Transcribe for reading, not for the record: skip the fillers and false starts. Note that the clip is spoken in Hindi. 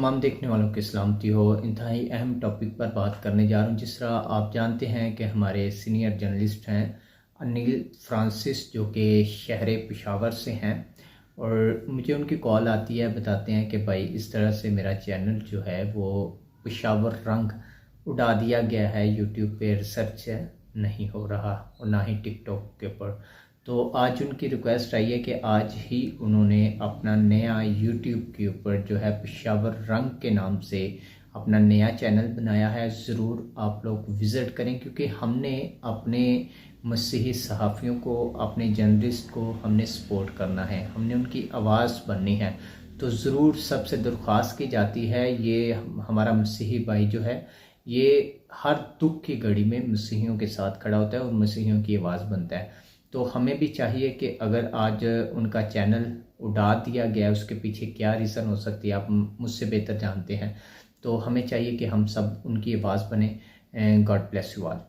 तमाम देखने वालों की सलामती हो। इंतहाई अहम टॉपिक पर बात करने जा रहा हूँ। जिस तरह आप जानते हैं कि हमारे सीनियर जर्नलिस्ट हैं अनिल फ्रांसिस, जो कि शहर पेशावर से हैं, और मुझे उनकी कॉल आती है, बताते हैं कि भाई इस तरह से मेरा चैनल जो है वो पेशावर रंग उड़ा दिया गया है, यूट्यूब पे रिसर्च नहीं हो रहा और ना ही टिकटॉक के ऊपर। तो आज उनकी रिक्वेस्ट आई है कि आज ही उन्होंने अपना नया यूट्यूब के ऊपर जो है पेशावर रंग के नाम से अपना नया चैनल बनाया है। ज़रूर आप लोग विज़िट करें, क्योंकि हमने अपने मसीही सहाफ़ियों को, अपने जर्नलिस्ट को हमने सपोर्ट करना है, हमने उनकी आवाज़ बननी है। तो ज़रूर सबसे दरख्वास्त की जाती है, ये हमारा मसीही भाई जो है ये हर दुख की घड़ी में मसीहियों के साथ खड़ा होता है और मसीहियों की आवाज़ बनता है। तो हमें भी चाहिए कि अगर आज उनका चैनल उड़ा दिया गया, उसके पीछे क्या रीज़न हो सकती है, आप मुझसे बेहतर जानते हैं। तो हमें चाहिए कि हम सब उनकी आवाज़ बने। God bless you all.